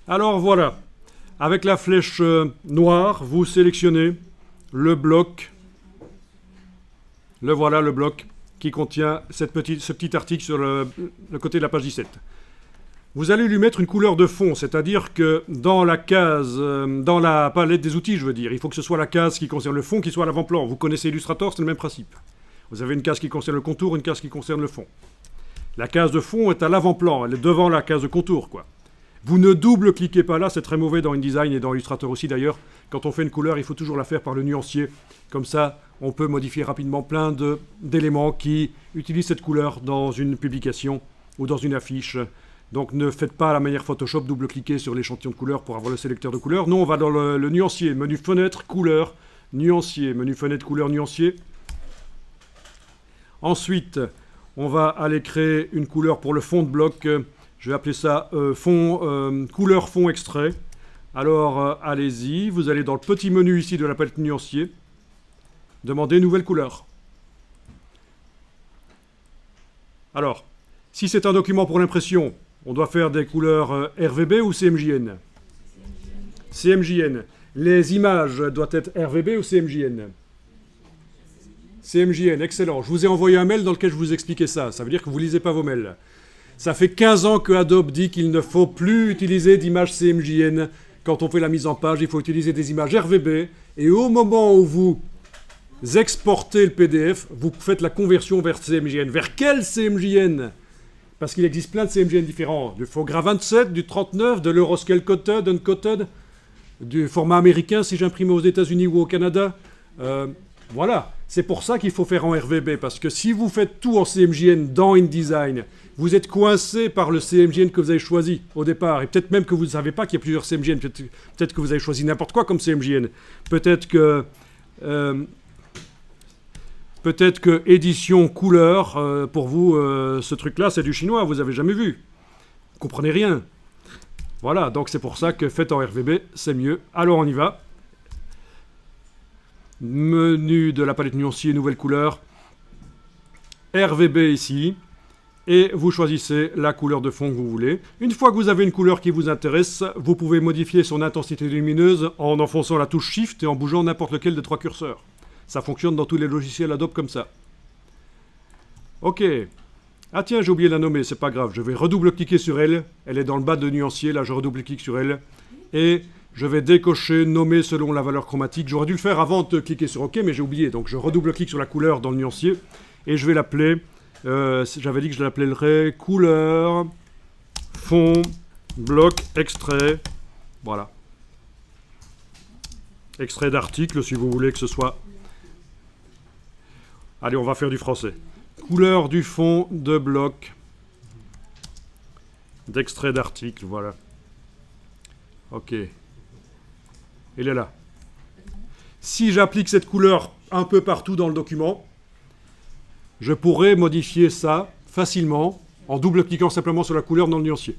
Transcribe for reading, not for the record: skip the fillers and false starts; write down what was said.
Alors voilà, avec la flèche noire, vous sélectionnez le bloc. Le voilà, le bloc qui contient ce petit article sur le côté de la page 17. Vous allez lui mettre une couleur de fond, c'est-à-dire que dans la case, dans la palette des outils, je veux dire, il faut que ce soit la case qui concerne le fond qui soit à l'avant-plan. Vous connaissez Illustrator, c'est le même principe. Vous avez une case qui concerne le contour, une case qui concerne le fond. La case de fond est à l'avant-plan, elle est devant la case de contour, quoi. Vous ne double-cliquez pas là, c'est très mauvais dans InDesign et dans Illustrator aussi d'ailleurs. Quand on fait une couleur, il faut toujours la faire par le nuancier. Comme ça, on peut modifier rapidement plein d'éléments qui utilisent cette couleur dans une publication ou dans une affiche. Donc ne faites pas à la manière Photoshop, double-cliquer sur l'échantillon de couleurs pour avoir le sélecteur de couleurs. Non, on va dans le nuancier, menu fenêtre, couleur, nuancier, menu fenêtre, couleur, nuancier. Ensuite, on va aller créer une couleur pour le fond de bloc. Je vais appeler ça couleur fond extrait. Alors, allez-y, vous allez dans le petit menu ici de la palette nuancier. Demandez nouvelle couleur. Alors, si c'est un document pour l'impression, on doit faire des couleurs RVB ou CMJN? CMJN. Les images doivent être RVB ou CMJN? CMJN, excellent. Je vous ai envoyé un mail dans lequel je vous expliquais ça. Ça veut dire que vous ne lisez pas vos mails. Ça fait 15 ans que Adobe dit qu'il ne faut plus utiliser d'images CMJN. Quand on fait la mise en page, il faut utiliser des images RVB. Et au moment où vous exportez le PDF, vous faites la conversion vers CMJN. Vers quel CMJN? Parce qu'il existe plein de CMJN différents. Du Fogra 27, du 39, de l'Euroscale Coated, Uncoated, du format américain si j'imprime aux États-Unis ou au Canada. Voilà. C'est pour ça qu'il faut faire en RVB. Parce que si vous faites tout en CMJN dans InDesign, vous êtes coincé par le CMJN que vous avez choisi au départ. Et peut-être même que vous ne savez pas qu'il y a plusieurs CMJN. Peut-être que vous avez choisi n'importe quoi comme CMJN. Peut-être que édition couleur, pour vous, ce truc-là, c'est du chinois. Vous n'avez jamais vu. Vous ne comprenez rien. Voilà, donc c'est pour ça que faites en RVB, c'est mieux. Alors on y va. Menu de la palette nuancier, nouvelle couleur. RVB ici. Et vous choisissez la couleur de fond que vous voulez. Une fois que vous avez une couleur qui vous intéresse, vous pouvez modifier son intensité lumineuse en enfonçant la touche Shift et en bougeant n'importe lequel des trois curseurs. Ça fonctionne dans tous les logiciels Adobe comme ça. Ok. Ah tiens, j'ai oublié de la nommer, c'est pas grave. Je vais redouble-cliquer sur elle. Elle est dans le bas de nuancier, là je redouble-clique sur elle. Et je vais décocher, nommer selon la valeur chromatique. J'aurais dû le faire avant de cliquer sur OK, mais j'ai oublié. Donc je redouble-clique sur la couleur dans le nuancier. Et je vais l'appeler... j'avais dit que je l'appellerais couleur, fond, bloc, extrait. Voilà. Extrait d'article, si vous voulez que ce soit... Allez, on va faire du français. Couleur du fond de bloc d'extrait d'article, voilà. Ok. Il est là. Si j'applique cette couleur un peu partout dans le document, je pourrais modifier ça facilement en double-cliquant simplement sur la couleur dans le nuancier.